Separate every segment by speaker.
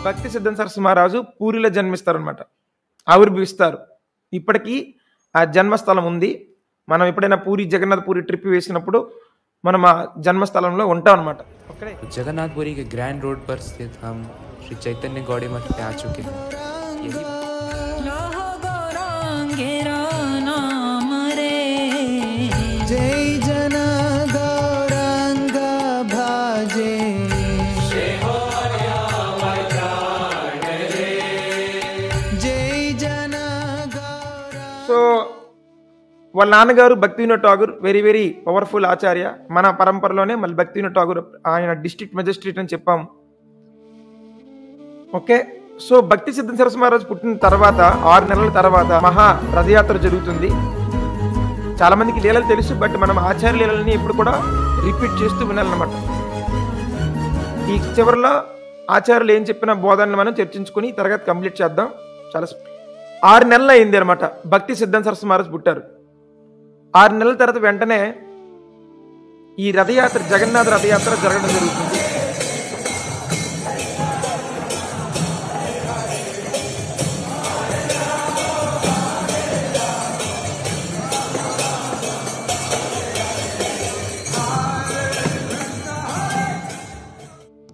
Speaker 1: భక్తి సిద్ధంత సరస్వతి మహారాజు పూరిలో జన్మిస్తారనమాట. ఆవిర్భవిస్తారు. ఇప్పటికీ ఆ జన్మస్థలం ఉంది. మనం ఎప్పుడైనా పూరి జగన్నాథ్ పూరి ట్రిప్ వేసినప్పుడు మనం ఆ జన్మస్థలంలో ఉంటాం అనమాట.
Speaker 2: जगन्नाथपुरी के ग्रैंड रोड पर स्थित हम श्री चैतन्य गौड़ी मठ पे आ चुके हैं।
Speaker 3: जय जन गौरांग भाजे जय जन।
Speaker 1: సో వాళ్ళ నాన్నగారు Bhakti Vinod Thakur very very powerful acharya. మన పరంపరలోనే మళ్ళీ భక్తి వినోద్ ఠాగూర్ ఆయన డిస్ట్రిక్ట్ మెజిస్ట్రేట్ అని చెప్పాము. ఓకే, సో భక్తి సిద్ధంత సరస్వతి మహారాజు పుట్టిన తర్వాత 6 నెలల తర్వాత మహా రథయాత్ర జరుగుతుంది. చాలా మందికి లీలలు తెలుసు, బట్ మనం ఆచార్య లీలలని ఎప్పుడు కూడా రిపీట్ చేస్తూ వినాలన్నమాట. ఈ చివరిలో ఆచార్యులు ఏం చెప్పిన బోధనలు మనం చర్చించుకుని తరగతి కంప్లీట్ చేద్దాం. చాలా 6 నెలలు అయింది అనమాట భక్తి సిద్ధంత సరస్వతి మహారాజు పుట్టారు. 6 నెలల తర్వాత వెంటనే ఈ రథయాత్ర, జగన్నాథ రథయాత్ర జరగడం జరుగుతుంది.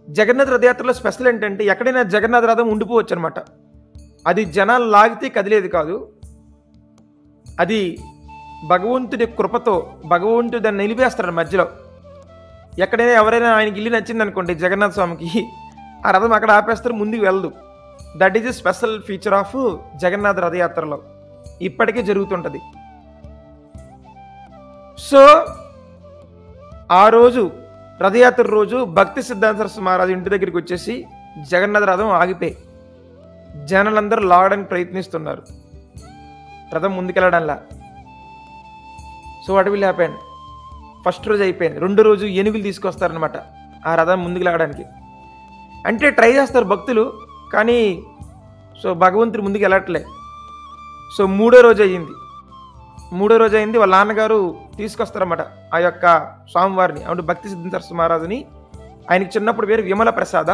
Speaker 1: జగన్నాథ రథయాత్రలో స్పెషల్ ఏంటంటే ఎక్కడైనా జగన్నాథ రథం ఉండిపోవచ్చు అనమాట. అది జనాలు లాగితే కదిలేది కాదు. అది భగవంతుడి కృపతో భగవంతుడు దాన్ని నిలిపేస్తాడు మధ్యలో. ఎక్కడైనా ఎవరైనా ఆయనకి ఇల్లు నచ్చింది అనుకోండి జగన్నాథ స్వామికి, ఆ రథం అక్కడ ఆపేస్తారు, ముందుకు వెళ్ళదు. That is a special feature of Jagannath రథయాత్రలో. ఇప్పటికీ జరుగుతుంటుంది. సో ఆ రోజు రథయాత్ర రోజు భక్తి సిద్ధాంత సరస్వతి మహారాజు ఇంటి దగ్గరికి వచ్చేసి జగన్నాథ రథం ఆగిపోయి జనాలందరూ లాగడానికి ప్రయత్నిస్తున్నారు, రథం ముందుకెళ్ళడంలా. So what will happen? First రోజు అయిపోయింది. 2వ రోజు ఏనుగులు తీసుకొస్తారనమాట ఆ రథం ముందుకు లాగడానికి. అంటే ట్రై చేస్తారు భక్తులు, కానీ సో భగవంతుడు ముందుకు వెళ్ళట్లే. సో 3వ రోజు అయ్యింది. వాళ్ళ నాన్నగారు తీసుకొస్తారన్నమాట ఆ యొక్క స్వామివారిని, అంటే భక్తి సిద్ధాంత సరస్వతి మహారాజుని. ఆయనకి చిన్నప్పుడు పేరు విమల ప్రసాద.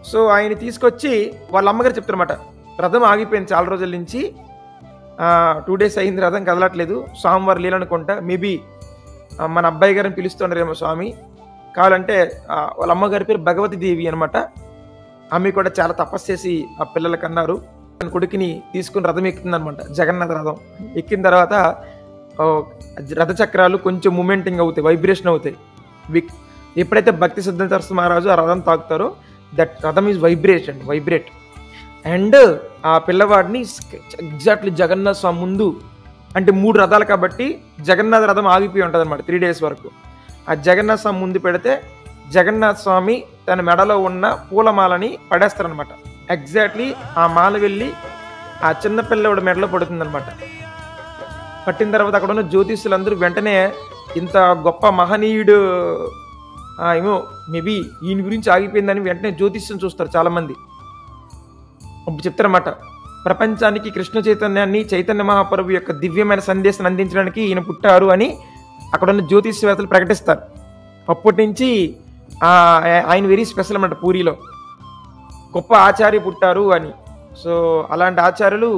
Speaker 1: సో ఆయన తీసుకొచ్చి వాళ్ళ అమ్మగారు చెప్తారన్నమాట, రథం ఆగిపోయింది చాలా రోజుల నుంచి, 2 డేస్ అయింది, రథం కదలట్లేదు, స్వామివారి లీలనుకుంటా, మేబీ మన అబ్బాయి గారిని పిలుస్తున్నారేమో స్వామి, కావాలంటే వాళ్ళ అమ్మగారి పేరు భగవతి దేవి అనమాట. ఆమె కూడా చాలా తపస్సు చేసి ఆ పిల్లలకి అన్నారు. కొడుకుని తీసుకుని రథం ఎక్కుతుంది అనమాట. జగన్నాథ రథం ఎక్కిన తర్వాత రథచక్రాలు కొంచెం మూమెంటింగ్ అవుతాయి, వైబ్రేషన్ అవుతాయి. ఎప్పుడైతే భక్తి సిద్ధాంత సరస్వతి మహారాజు ఆ రథం తాకుతారో దట్ రథం ఈజ్ వైబ్రేట్. అండ్ ఆ పిల్లవాడిని ఎగ్జాక్ట్లీ జగన్నాథ స్వామి ముందు, అంటే 3 రథాలు కాబట్టి జగన్నాథ రథం ఆగిపోయి ఉంటుంది అనమాట 3 డేస్ వరకు. ఆ జగన్నాథ స్వామి ముందు పెడితే జగన్నాథ స్వామి తన మెడలో ఉన్న పూలమాలని పడేస్తారనమాట. ఎగ్జాక్ట్లీ ఆ మాల వెళ్ళి ఆ చిన్న పిల్లవాడి మెడలో పడుతుంది అనమాట. పట్టిన తర్వాత అక్కడ ఉన్న జ్యోతిష్యులందరూ వెంటనే ఇంత గొప్ప మహనీయుడు ఏమో మేబీ ఈయన గురించి ఆగిపోయిందని వెంటనే జ్యోతిష్యం చూస్తారు చాలామంది. అప్పుడు చెప్తారన్నమాట, ప్రపంచానికి కృష్ణ చైతన్యాన్ని, చైతన్య మహాప్రభు యొక్క దివ్యమైన సందేశాన్ని అందించడానికి ఈయన పుట్టారు అని అక్కడ ఉన్న జ్యోతిష్యవేత్తలు ప్రకటిస్తారు. అప్పటి నుంచి ఆయన వెరీ స్పెషల్ అన్నమాట, పూరిలో గొప్ప ఆచార్య పుట్టారు అని. సో అలాంటి ఆచార్యులు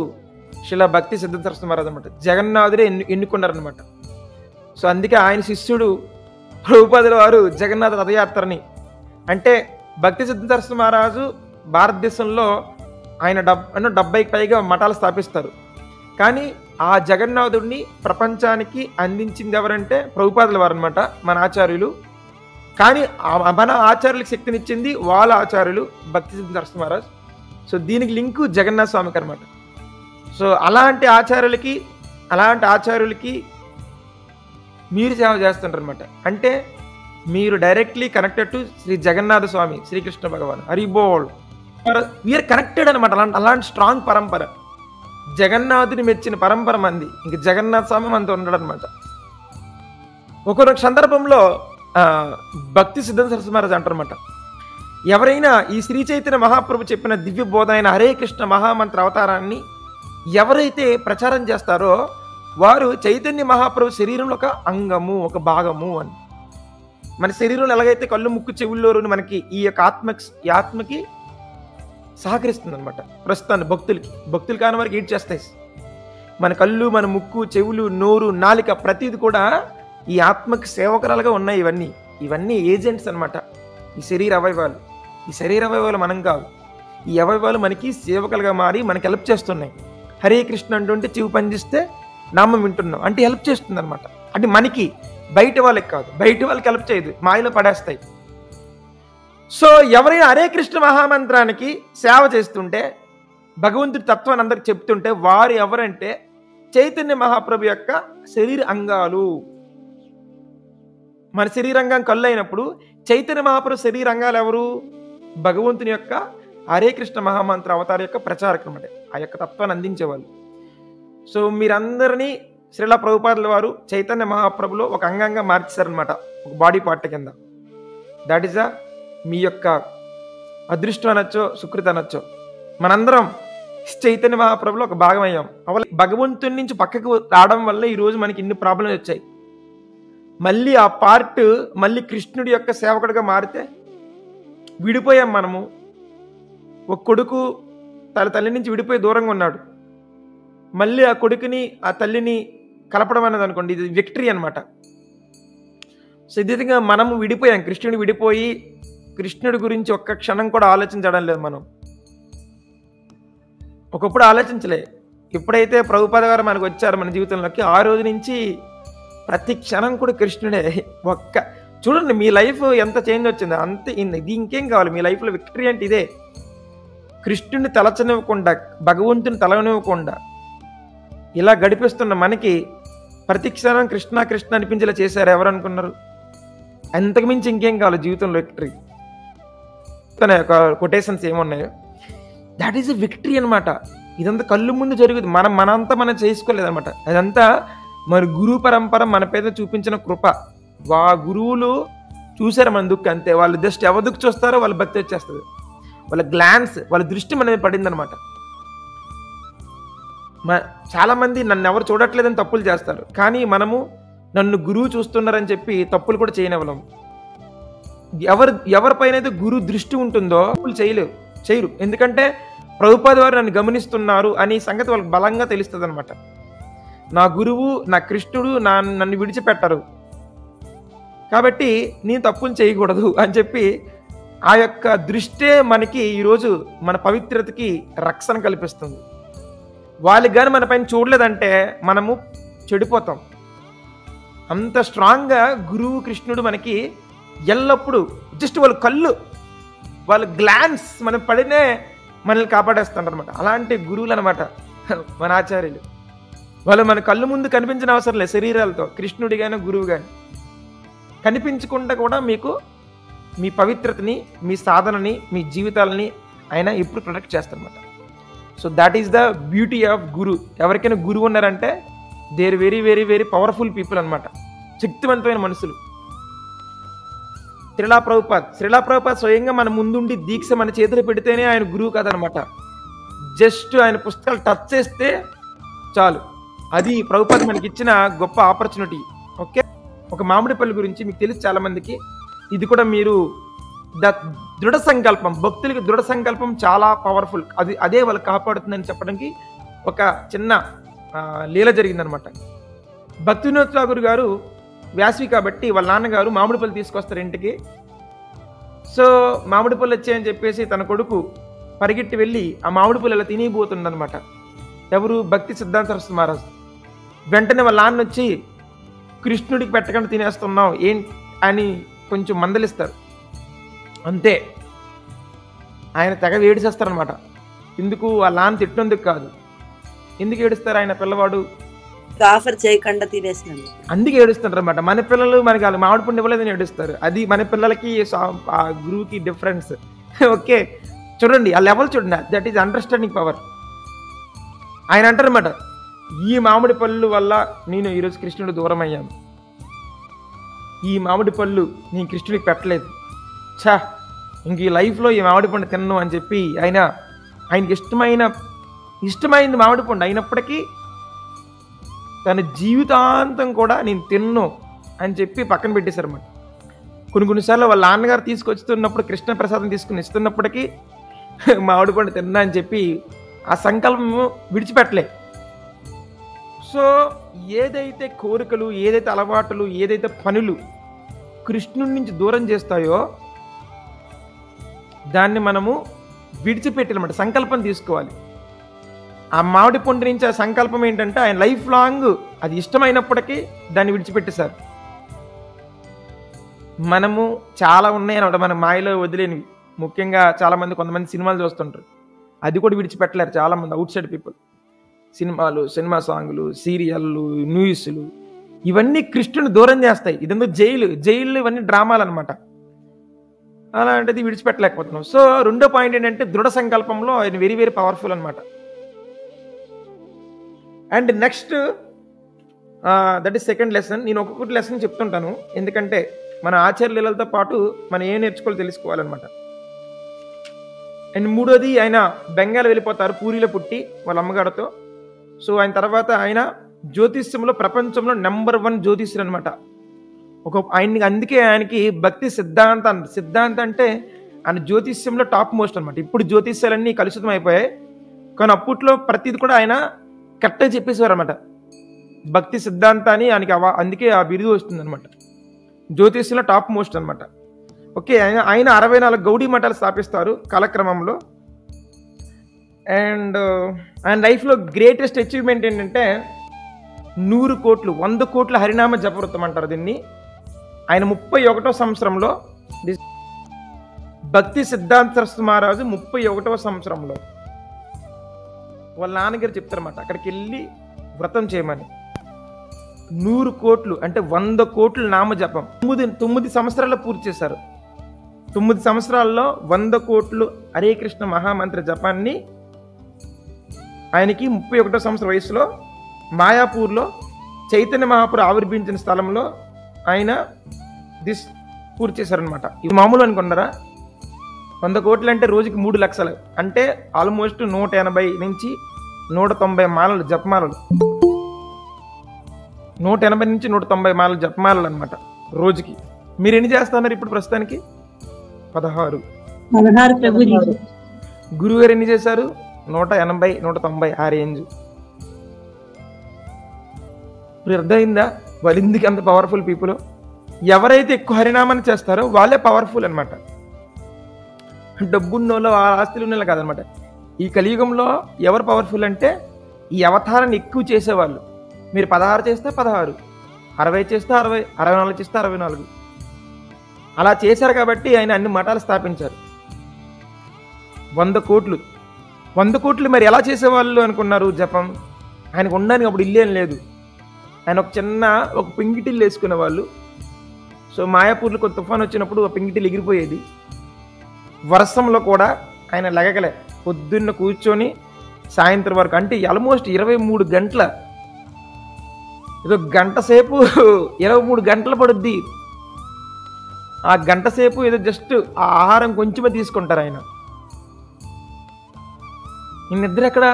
Speaker 1: శిలా భక్తి సిద్ధాంత సరస్వతి మహారాజు అనమాట. జగన్నాథుడే ఎన్నుకున్నారనమాట. సో అందుకే ఆయన శిష్యుడు ప్రభుపాదుల వారు జగన్నాథ రథయాత్రని, అంటే భక్తి సిద్ధాంత సరస్వతి మహారాజు భారతదేశంలో ఆయన 70కి పైగా మఠాలు స్థాపిస్తారు. కానీ ఆ జగన్నాథుడిని ప్రపంచానికి అందించింది ఎవరంటే ప్రభుపాదుల వారు అనమాట, మన ఆచార్యులు. కానీ మన ఆచార్యులకు శక్తినిచ్చింది వాళ్ళ ఆచార్యులు భక్తి సిద్ధాంత సరస్వతి మహారాజ్. సో దీనికి లింకు జగన్నాథ స్వామికి అనమాట. సో అలాంటి ఆచార్యులకి మీరు సేవ చేస్తుంటారు అనమాట. అంటే మీరు directly connected to Shri Jagannatha Swami, Shri Krishna Bhagavan, Haribol. We are connected అనమాట. అలాంటి స్ట్రాంగ్ పరంపర, జగన్నాథుని మెచ్చిన పరంపర మంది. ఇంక జగన్నాథ స్వామి మనతో ఉండడు అనమాట. ఒకనొక సందర్భంలో భక్తి సిద్ధాంత సరస్వతి మహారాజు అంటారన్నమాట, ఎవరైనా ఈ శ్రీ చైతన్య మహాప్రభు చెప్పిన దివ్య బోధ అయిన హరే కృష్ణ మహామంత్ర అవతారాన్ని ఎవరైతే ప్రచారం చేస్తారో వారు చైతన్య మహాప్రభు శరీరంలో ఒక అంగము, ఒక భాగము అని. మన శరీరంలో ఎలాగైతే కళ్ళు, ముక్కు, చెవుల్లోరు మనకి ఈ యొక్క ఆత్మకి సహకరిస్తుంది అనమాట ప్రస్తుతాన్ని భక్తులు కాని వారికి ఏడ్ చేస్తాయి. మన కళ్ళు, మన ముక్కు, చెవులు, నోరు, నాలిక ప్రతిది కూడా ఈ ఆత్మకి సేవకురాలుగా ఉన్నాయి. ఇవన్నీ ఏజెంట్స్ అనమాట. ఈ శరీర అవయవాలు మనం కాదు. ఈ అవయవాలు మనకి సేవకులుగా మారి మనకి హెల్ప్ చేస్తున్నాయి. హరే కృష్ణ అంటుంటే చెవి పనిచేస్తే నామం వింటున్నాం అంటే హెల్ప్ చేస్తుంది అనమాట. అంటే మనకి, బయట వాళ్ళకి కాదు. బయట వాళ్ళకి హెల్ప్ చేయదు, మాయలో పడేస్తాయి. సో ఎవరైనా హరే కృష్ణ మహామంత్రానికి సేవ చేస్తుంటే, భగవంతుడి తత్వాన్ని అందరికి చెప్తుంటే, వారు ఎవరంటే చైతన్య మహాప్రభు యొక్క శరీర అంగాలు. మన శరీరంగం కళ్ళు అయినప్పుడు చైతన్య మహాప్రభు శరీరంగాలు ఎవరు? భగవంతుని యొక్క హరే కృష్ణ మహామంత్ర అవతార యొక్క ప్రచారకులు అన్నమాట, ఆ యొక్క తత్వాన్ని అందించేవాళ్ళు. సో మీరందరినీ శ్రీల ప్రభుపాదుల వారు చైతన్య మహాప్రభులో ఒక అంగంగా మార్చారనమాట, ఒక బాడీ పార్ట్ కింద. దాట్ ఈస్ మీ యొక్క అదృష్టం అనొచ్చో, సుకృతి అనొచ్చో. మనందరం చైతన్య మహాప్రభులో ఒక భాగం అయ్యాం. భగవంతుని నుంచి పక్కకు రావడం వల్ల ఈరోజు మనకి ఇన్ని ప్రాబ్లమ్స్ వచ్చాయి. మళ్ళీ ఆ పార్ట్ మళ్ళీ కృష్ణుడి యొక్క సేవకుడిగా మారితే విడిపోయాం మనము. ఒక కొడుకు తల్లి నుంచి విడిపోయి దూరంగా ఉన్నాడు. మళ్ళీ ఆ కొడుకుని ఆ తల్లిని కలపడం అన్నది అనుకోండి, ఇది విక్టరీ అనమాట. సిద్ధితంగా మనము విడిపోయాం, కృష్ణుడు విడిపోయి కృష్ణుడి గురించి ఒక్క క్షణం కూడా ఆలోచించడం లేదు మనం. ఒకప్పుడు ఆలోచించలే. ఎప్పుడైతే ప్రభుపాద గారు మనకు వచ్చారు మన జీవితంలోకి, ఆ రోజు నుంచి ప్రతి క్షణం కూడా కృష్ణుడే. చూడండి మీ లైఫ్ ఎంత చేంజ్ వచ్చింది. అంతే, ఇది ఇంకేం కావాలి మీ లైఫ్లో? విక్టరీ అంటే ఇదే. కృష్ణుడిని తలచనివ్వకుండా, భగవంతుని తలనివ్వకుండా ఇలా గడిపిస్తున్న మనకి ప్రతి క్షణం కృష్ణ కృష్ణ అనిపించేలా చేశారు. ఎవరు అనుకున్నారు? అంతకుమించి ఇంకేం కావాలి జీవితంలో విక్టరీ? తన యొక్క కొటేషన్స్ ఏమున్నాయో, దాట్ ఈస్ ఎ విక్టరీ అనమాట. ఇదంతా కళ్ళు ముందు జరుగుతుంది. మనంతా మనం చేసుకోలేదన్నమాట. అదంతా మన గురువు పరంపర మన పేద చూపించిన కృప. గురువులు చూసారు మన దుఃఖం, అంతే. వాళ్ళు జస్ట్ ఎవరు దుఃఖ చూస్తారో వాళ్ళ భక్తి వచ్చేస్తుంది. వాళ్ళ గ్లాన్స్, వాళ్ళ దృష్టి మన మీద పడింది అనమాట. చాలా మంది నన్ను ఎవరు చూడట్లేదని తప్పులు చేస్తారు, కానీ మనము నన్ను గురువు చూస్తున్నారని చెప్పి తప్పులు కూడా చేయనివ్వలేం. ఎవరిపైన అయితే గురువు దృష్టి ఉంటుందో తప్పులు చేయరు. ఎందుకంటే ప్రభుపాద వారు నన్ను గమనిస్తున్నారు అనే సంగతి వాళ్ళకి బలంగా తెలుస్తుంది అనమాట. నా గురువు, నా కృష్ణుడు నన్ను విడిచిపెట్టరు, కాబట్టి నేను తప్పులు చేయకూడదు అని చెప్పి ఆ యొక్క దృష్టే మనకి ఈరోజు మన పవిత్రతకి రక్షణ కల్పిస్తుంది. వాళ్ళకి కానీ మన పైన చూడలేదంటే మనము చెడిపోతాం. అంత స్ట్రాంగ్గా గురువు కృష్ణుడు మనకి ఎల్లప్పుడూ జస్ట్ వాళ్ళ కళ్ళు, వాళ్ళ గ్లాన్స్ మన పడినే మనల్ని కాపాడేస్తుంటారు అనమాట. అలాంటి గురువులు అనమాట మన ఆచార్యులు. వాళ్ళు మన కళ్ళు ముందు కనిపించిన అవసరం లేదు శరీరాలతో, కృష్ణుడి కానీ గురువు కానీ కనిపించకుండా కూడా మీకు మీ పవిత్రతని, మీ సాధనని, మీ జీవితాలని ఆయన ఎప్పుడు ప్రొటెక్ట్ చేస్తారన్నమాట. So that is the beauty of guru. ఎవరికైనా గురువు ఉన్నారంటే they are very very very powerful people అనమాట, శక్తివంతమైన మనుషులు. శ్రీలా ప్రభుపాద్ స్వయంగా మన ముందుండి దీక్ష మన చేతులు పెడితేనే ఆయన గురువు కాదనమాట. జస్ట్ ఆయన పుస్తకాలు టచ్ చేస్తే చాలు, అది ప్రభుపాద్ మనకి ఇచ్చిన గొప్ప ఆపర్చునిటీ. ఓకే, ఒక మామిడిపల్లి గురించి మీకు తెలుసు చాలా మందికి. ఇది కూడా మీరు దృఢ సంకల్పం, భక్తులకి దృఢ సంకల్పం చాలా పవర్ఫుల్. అదే వాళ్ళు కాపాడుతుందని చెప్పడానికి ఒక చిన్న లీల జరిగిందనమాట. భక్తి వినోద్ ఠాకూర్ గారు వ్యాసవి కాబట్టి వాళ్ళ నాన్నగారు మామిడి పళ్ళు తీసుకొస్తారు ఇంటికి. సో మామిడి పళ్ళు వచ్చాయని చెప్పేసి తన కొడుకు పరిగెట్టి వెళ్ళి ఆ మామిడి పళ్ళు ఇలా తినిపోతుందనమాట. ఎవరు? భక్తి సిద్ధాంత సరస్వతి మహారాజ్. వెంటనే వాళ్ళ నాన్న వచ్చి, కృష్ణుడికి పెట్టకుండా తినేస్తున్నావు అని కొంచెం మందలిస్తారు. అంతే, ఆయన తెగ ఏడిచేస్తారనమాట. ఎందుకు? వాళ్ళ నాన్న తిట్టినందుకు కాదు. ఎందుకు ఏడుస్తారు? ఆయన పిల్లవాడు
Speaker 4: ఆఫర్ చేయకుండా తినేసినాను
Speaker 1: అందుకే ఏడుస్తుంటారు అనమాట. మన పిల్లలు మనకి వాళ్ళు మామిడి పండు ఇవ్వలేదని ఏడుస్తారు. అది మన పిల్లలకి ఆ గురువుకి డిఫరెన్స్. ఓకే, చూడండి ఆ లెవెల్ చూడండి, దట్ ఈజ్ అండర్స్టాండింగ్ పవర్. ఆయన అంటారనమాట, ఈ మామిడి పళ్ళు వల్ల నేను ఈరోజు కృష్ణుడు దూరం అయ్యాను, ఈ మామిడి పళ్ళు నేను కృష్ణుడికి పెట్టలేదు, ఇంక ఈ లైఫ్లో ఈ మామిడి పండు తిన్ను అని చెప్పి ఆయనకి ఇష్టమైంది మామిడి పండు అయినప్పటికీ తన జీవితాంతం కూడా నేను తిన్ను అని చెప్పి పక్కన పెట్టేశారు అన్నమాట. కొన్నిసార్లు వాళ్ళ నాన్నగారు తీసుకొచ్చుతున్నప్పుడు కృష్ణ ప్రసాదం తీసుకుని ఇస్తున్నప్పటికీ మామిడి పండు తిన్నా అని చెప్పి ఆ సంకల్పము విడిచిపెట్టలే. సో ఏదైతే కోరికలు, ఏదైతే అలవాటులు, ఏదైతే పనులు కృష్ణుడి నుంచి దూరం చేస్తాయో దాన్ని మనము విడిచిపెట్టాలన్నమాట. సంకల్పం తీసుకోవాలి. ఆ మామిడి పండు నుంచి ఆ సంకల్పం ఏంటంటే ఆయన లైఫ్ లాంగ్ అది ఇష్టమైనప్పటికీ దాన్ని విడిచిపెట్టేశారు. మనము చాలా ఉన్నాయన్నమాట మన మాయలో వదిలేనివి. ముఖ్యంగా చాలామంది కొంతమంది సినిమాలు చూస్తుంటారు, అది కూడా విడిచిపెట్టలేరు చాలామంది అవుట్ సైడ్ పీపుల్. సినిమాలు, సినిమా సాంగులు, సీరియళ్ళు, న్యూస్లు ఇవన్నీ కృష్ణుని దూరం చేస్తాయి. ఇదంతా జైలు ఇవన్నీ డ్రామాలు అనమాట. అలాంటిది విడిచిపెట్టలేకపోతున్నాం. సో రెండో పాయింట్ ఏంటంటే దృఢ సంకల్పంలో ఆయన వెరీ వెరీ పవర్ఫుల్ అనమాట. And next that is second lesson. నేను ఒక్కొక్కటి లెసన్ చెప్తుంటాను, ఎందుకంటే మన ఆచార్యులతో పాటు మనం ఏం నేర్చుకోవాలో తెలుసుకోవాలన్నమాట. అండ్ మూడోది, ఆయన బెంగాల్ వెళ్ళిపోతారు పూరిలో పుట్టి వాళ్ళ అమ్మగారితో. సో ఆయన తర్వాత ఆయన జ్యోతిష్యంలో ప్రపంచంలో నెంబర్ 1 జ్యోతిష్యుడు అనమాట. అందుకే ఆయనకి భక్తి సిద్ధాంత అంటే ఆయన జ్యోతిష్యంలో టాప్ మోస్ట్ అనమాట. ఇప్పుడు జ్యోతిష్యాలన్నీ కలుషితం అయిపోయాయి, కానీ అప్పట్లో ప్రతిది కూడా ఆయన కరెక్ట్గా చెప్పేసేవారు అనమాట. భక్తి సిద్ధాంతాన్ని ఆయనకి అందుకే ఆ బిరుదు వస్తుంది అనమాట. జ్యోతిష్యంలో టాప్ మోస్ట్ అనమాట. ఓకే, ఆయన 64 గౌడీ మఠాలు స్థాపిస్తారు కాలక్రమంలో. అండ్ ఆయన లైఫ్లో గ్రేటెస్ట్ అచీవ్మెంట్ ఏంటంటే 100 కోట్లు 100 కోట్ల హరినామ జపవృత్తం అంటారు దీన్ని. ఆయన 31వ సంవత్సరంలో, భక్తి సిద్ధాంత సరస్వతి మహారాజు 31వ సంవత్సరంలో వాళ్ళ నాన్నగారు చెప్తారన్నమాట అక్కడికి వెళ్ళి వ్రతం చేయమని. 100 కోట్లు అంటే 100 కోట్ల నామజపం 9 సంవత్సరాల్లో పూర్తి చేశారు. 9 సంవత్సరాల్లో 100 కోట్లు హరే కృష్ణ మహామంత్ర జపాన్ని ఆయనకి 31వ సంవత్సరం వయసులో మాయాపూర్లో చైతన్య మహాపురు ఆవిర్భించిన స్థలంలో ఆయన పూర్తి చేశారనమాట. ఇది మామూలు అనుకున్నారా? 100 కోట్లు అంటే రోజుకి 3 లక్షలు అంటే ఆల్మోస్ట్ 180 నుంచి 190 మాలలు జపమాలలు, 180 నుంచి 190 మాలలు జపమాలలు అనమాట రోజుకి. మీరు ఎన్ని చేస్తున్నారు ఇప్పుడు ప్రస్తుతానికి? 16. గురువుగారు ఎన్ని చేశారు? 180, 190 ఆ రేంజ్. ఇప్పుడు అర్థమైందా వాళ్ళు ఎందుకు అంత పవర్ఫుల్ పీపుల్? ఎవరైతే ఎక్కువ హరినామాన్ని చేస్తారో వాళ్ళే పవర్ఫుల్ అనమాట. డబ్బున్నోళ్ళు, ఆస్తులు ఉన్న కాదనమాట. ఈ కలియుగంలో ఎవరు పవర్ఫుల్ అంటే ఈ అవతారాన్ని ఎక్కువ చేసేవాళ్ళు. మీరు 16 చేస్తే 16, 60 చేస్తే 60, 64 చేస్తే 64 అలా చేశారు కాబట్టి ఆయన అన్ని మఠాలు స్థాపించారు. 100 కోట్లు 100 కోట్లు మరి ఎలా చేసేవాళ్ళు అనుకున్నారు జపం? ఆయనకు ఉండడానికి అప్పుడు ఇల్లు ఏం లేదు. ఆయన ఒక పింగిటిల్లు వేసుకునేవాళ్ళు. సో మాయాపూర్లో కొంత తుఫాన్ వచ్చినప్పుడు ఆ పింగిటిల్లు ఎగిరిపోయేది. వర్షంలో కూడా ఆయన లెగకలే, పొద్దున్న కూర్చొని సాయంత్రం వరకు, అంటే ఆల్మోస్ట్ 23 గంటల, ఏదో గంట సేపు 23 గంటలు పడుద్ది. ఆ గంట సేపు ఏదో జస్ట్ ఆ ఆహారం కొంచెమే తీసుకుంటారు ఆయన. ఈ నిద్ర ఎక్కడ?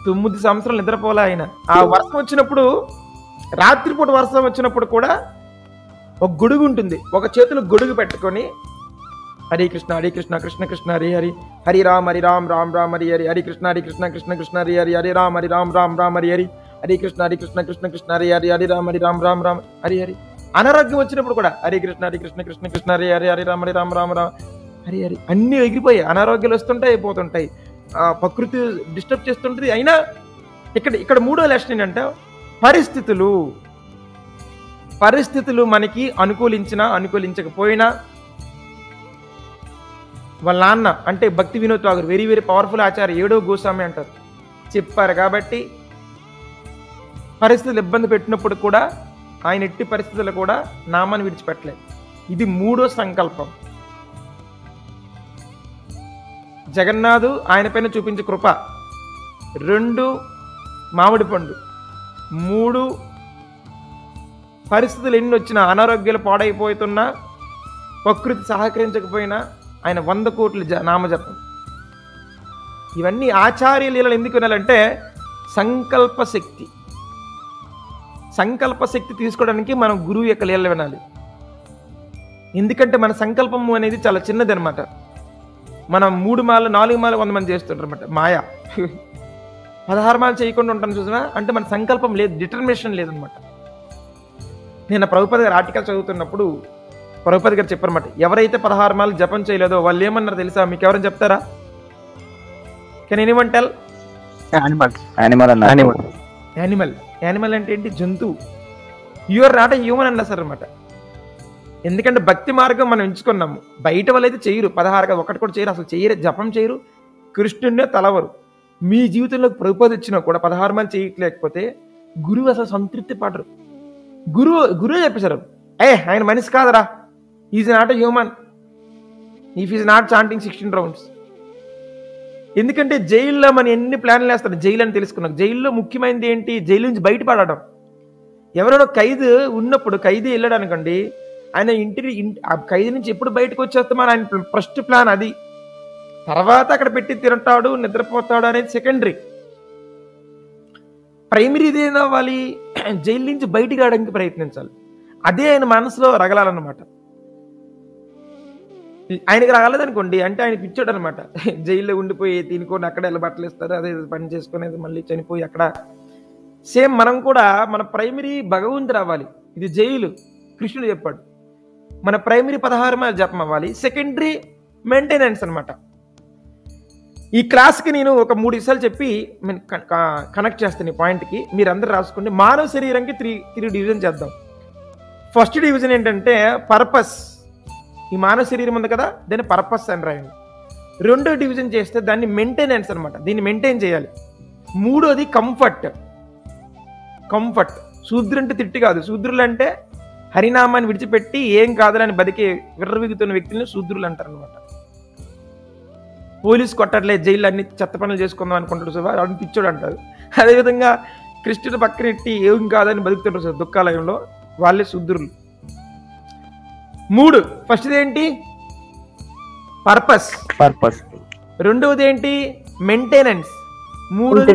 Speaker 1: 9 సంవత్సరాలు నిద్రపోలే ఆయన. ఆ వర్షం వచ్చినప్పుడు, రాత్రిపూట వర్షం వచ్చినప్పుడు కూడా ఒక గొడుగు ఉంటుంది, ఒక చేతిలో గొడుగు పెట్టుకొని హరే కృష్ణ హరే కృష్ణ కృష్ణ కృష్ణ హరే హరి, హరి రామ్ రామ్ రామ్ హరి హరి, హరి కృష్ణ కృష్ణ కృష్ణ హరి హరి, హరి రామ్ రామ్ హరి హరి, హరి కృష్ణ కృష్ణ కృష్ణ హరి హరి, హరి రామ్ రామ్ హరి హరి. అనారోగ్యం వచ్చినప్పుడు కూడా హరే కృష్ణ కృష్ణ కృష్ణ హరి హరి, హరి రామ్ రామ్ హరి హరి. అన్నీ ఎగిరిపోయాయి. అనారోగ్యాలు వస్తుంటాయి, పోతుంటాయి, ప్రకృతి డిస్టర్బ్ చేస్తుంటుంది. అయినా ఇక్కడ మూడో లెసన్ ఏంటంటే పరిస్థితులు మనకి అనుకూలించినా అనుకూలించకపోయినా, వాళ్ళ నాన్న అంటే Bhakti Vinod Thakur very very powerful acharya, 7వ గోస్వామి అంటారు, చెప్పారు కాబట్టి పరిస్థితులు ఇబ్బంది పెట్టినప్పుడు కూడా ఆయన ఎట్టి పరిస్థితుల్లో కూడా నామాన్ని విడిచిపెట్టలేదు. ఇది 3వ సంకల్పం. జగన్నాథు ఆయన పైన చూపించే కృప. 2 మామిడి పండు. 3 పరిస్థితులు ఎన్ని వచ్చినా, అనారోగ్యాలు పాడైపోతున్నా, ప్రకృతి సహకరించకపోయినా ఆయన 100 కోట్ల నామజపం. ఇవన్నీ ఆచార్య లీలలు ఎందుకు వినాలంటే సంకల్ప శక్తి తీసుకోవడానికి మనం గురువు యొక్క లీలలు వినాలి. ఎందుకంటే మన సంకల్పము అనేది చాలా చిన్నది అనమాట. మనం 3 మాలు 4 మాలు 100 మంది చేస్తుంటారు అనమాట. మాయా 16 మాలు చేయకుండా ఉంటాను చూసినా అంటే మన సంకల్పం లేదు, డిటర్మినేషన్ లేదనమాట. నేను ప్రభుపాద గారు ఆర్టికల్ చదువుతున్నప్పుడు ప్రభుపాద గారు చెప్పారన్నమాట, ఎవరైతే 16 మాలు జపం చేయలేదో వాళ్ళు ఏమన్నారు తెలుసా? మీకు ఎవరైనా చెప్తారా? Can anyone tell? యానిమల్ అంటే ఏంటి? జంతువు. యూఆర్ నాట్ ఎ హ్యూమన్ అన్న సార్ అనమాట. ఎందుకంటే భక్తి మార్గం మనం ఎంచుకున్నాము. బయట వాళ్ళైతే చేయరు, 16 ఒకటి కూడా చేయరు, అసలు చేయరు, జపం చేయరు, కృష్ణుడినే తలవరు. మీ జీవితంలోకి ప్రభుపాద ఇచ్చినా కూడా 16 మాలు చేయలేకపోతే గురువు అసలు సంతృప్తి పడరు. గురువు చెప్పేశారు, ఆయన మనిషి కాదరా, is not a human if is not chanting 16 rounds. ఎందుకంటే జైల్లో మనం ఎన్ని ప్లాన్లు వేస్తాడు జైలు అని తెలుసుకున్నాం. జైల్లో ముఖ్యమైనది ఏంటి? జైలు నుంచి బయటపడడం. ఎవరైనా ఖైదు ఉన్నప్పుడు, ఖైదీ వెళ్ళాడు అనుకోండి, ఆయన ఆ ఖైదు నుంచి ఎప్పుడు బయటకు వచ్చేస్తామని ఆయన ఫస్ట్ ప్లాన్ అది. తర్వాత అక్కడ పెట్టి తింటాడు, నిద్రపోతాడు అనేది సెకండరీ. ప్రైమరీది ఏం అవ్వాలి? జైలు నుంచి బయటికి రావడానికి ప్రయత్నించాలి. అదే ఆయన మనసులో రగలాలన్నమాట. ఆయనకి రాలేదనుకోండి అంటే ఆయన పిచ్చాడు అనమాట. జైల్లో ఉండిపోయి తినుకొని అక్కడ ఎలా బట్టలు ఇస్తారు, అదే పని చేసుకునేది, మళ్ళీ చనిపోయి అక్కడ. సేమ్ మనం కూడా మన ప్రైమరీ భగవంతుడు రావాలి. ఇది జైలు, కృష్ణుడు చెప్పాడు. మన ప్రైమరీ 16 మాలు జపం అవ్వాలి, సెకండరీ మెయింటెనెన్స్ అనమాట. ఈ క్లాస్కి నేను ఒక 3 విషయాలు చెప్పి కనెక్ట్ చేస్తాను ఈ పాయింట్కి, మీరు అందరూ రాసుకోండి. మానవ శరీరంకి 3 డివిజన్ చేద్దాం. ఫస్ట్ డివిజన్ ఏంటంటే పర్పస్. ఈ మానవ శరీరం ఉంది కదా, దాన్ని పర్పస్ అని రాయండి. 2వ డివిజన్ చేస్తే దాన్ని మెయింటెనెన్స్ అనమాట, దీన్ని మెయింటైన్ చేయాలి. 3వది కంఫర్ట్. శూద్రులంటే తిట్టి కాదు, శూద్రులు అంటే హరినామాన్ని విడిచిపెట్టి ఏం కాదని బతికే విర్రవిగుతున్న వ్యక్తులను శూద్రులు అంటారు అనమాట. పోలీసు కొట్టట్లే, జైలు అన్ని చెత్త పనులు చేసుకుందాం అనుకుంటాడు సార్, వాడిని పిచ్చోడు అంటారు. అదేవిధంగా కృష్ణుడు పక్కనెట్టి ఏం కాదని బతుకుతుంటారు సార్ దుఃఖాలయంలో, వాళ్ళే శూద్రులు. 3 ఫస్ట్ది ఏంటి? పర్పస్. 2వది ఏంటి? మెయింటెనెన్స్. 3వది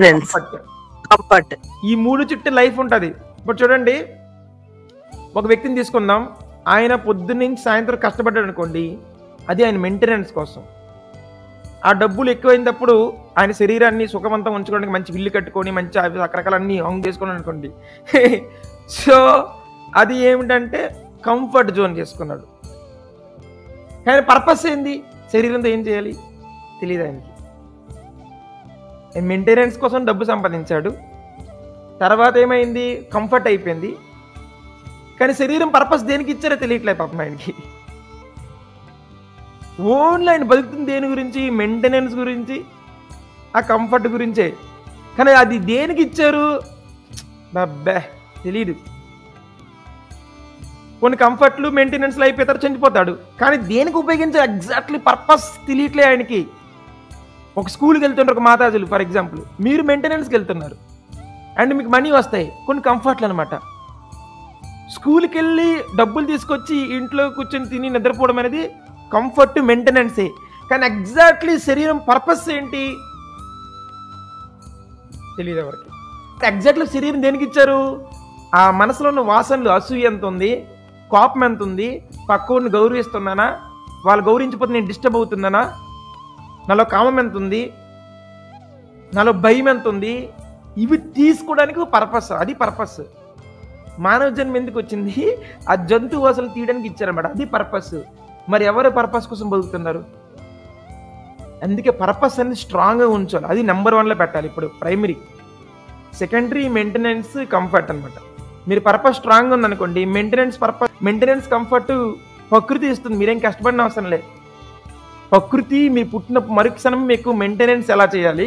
Speaker 1: కంఫర్ట్. ఈ 3 చుట్టూ లైఫ్ ఉంటుంది. ఇప్పుడు చూడండి, ఒక వ్యక్తిని తీసుకుందాం, ఆయన పొద్దున్న నుంచి సాయంత్రం కష్టపడ్డాడు అనుకోండి, అది ఆయన మెయింటెనెన్స్ కోసం. ఆ డబ్బులు ఎక్కువైనప్పుడు ఆయన శరీరాన్ని సుఖవంతం ఉంచుకోవడానికి మంచి ఇల్లు కట్టుకొని మంచి రకరకాల అన్ని హంగ్ చేసుకోండి అనుకోండి. సో అది ఏమిటంటే కంఫర్ట్ జోన్ చేసుకున్నాడు. కానీ పర్పస్ ఏంది? శరీరంతో ఏం చేయాలి తెలియదు ఆయనకి. మెయింటెనెన్స్ కోసం డబ్బు సంపాదించాడు, తర్వాత ఏమైంది? కంఫర్ట్ అయిపోయింది. కానీ శరీరం పర్పస్ దేనికి ఇచ్చారో తెలియట్లేదు పాపం ఆయనకి. ఓన్లీ ఆయన బతుకుతుంది దేని గురించి? మెయింటెనెన్స్ గురించి, ఆ కంఫర్ట్ గురించే. కానీ అది దేనికి ఇచ్చారు బాబ్బే తెలీదు. కొన్ని కంఫర్ట్లు మెయింటెనెన్స్లో అయిపోతారు, చనిపోతాడు. కానీ దేనికి ఉపయోగించారు ఎగ్జాక్ట్లీ పర్పస్ తెలియట్లే ఆయనకి. ఒక స్కూల్కి వెళ్తుంటారు ఒక మాతాజులు ఫర్ ఎగ్జాంపుల్, మీరు మెయింటెనెన్స్కి వెళ్తున్నారు అండ్ మీకు మనీ వస్తాయి, కొన్ని కంఫర్ట్లు అనమాట. స్కూల్కి వెళ్ళి డబ్బులు తీసుకొచ్చి ఇంట్లో కూర్చొని తిని నిద్రపోవడం అనేది కంఫర్ట్, మెయింటెనెన్సే. కానీ ఎగ్జాక్ట్లీ శరీరం పర్పస్ ఏంటి తెలియదు ఎవరికి. ఎగ్జాక్ట్లీ శరీరం దేనికి ఇచ్చారు? ఆ మనసులో ఉన్న వాసనలు, అసూయ ఎంత ఉంది, కోపం ఎంత ఉంది, పక్కని గౌరవిస్తున్నానా, వాళ్ళు గౌరవించకపోతే నేను డిస్టర్బ్ అవుతున్నానా, నాలో కామం ఎంత ఉంది, నాలో భయం ఎంత ఉంది, ఇవి తీసుకోవడానికి పర్పస్. అది పర్పస్. మానవ జన్మ ఎందుకు వచ్చింది? ఆ జంతు వాసనలు తీయడానికి ఇచ్చారన్నమాట, అది పర్పస్. మరి ఎవరు పర్పస్ కోసం బతుకుతున్నారు? అందుకే పర్పస్ అనేది స్ట్రాంగ్గా ఉంచాలి, అది నెంబర్ 1లో పెట్టాలి. ఇప్పుడు ప్రైమరీ, సెకండరీ మెయింటెనెన్స్, కంఫర్ట్ అనమాట. మీరు పర్పస్ స్ట్రాంగ్ ఉందనుకోండి, మెయింటెనెన్స్ కంఫర్ట్ ప్రకృతి ఇస్తుంది, మీరేం కష్టపడిన అవసరం లేదు. ప్రకృతి మీరు పుట్టిన మరుక్షణం మీకు మెయింటెనెన్స్ ఎలా చేయాలి,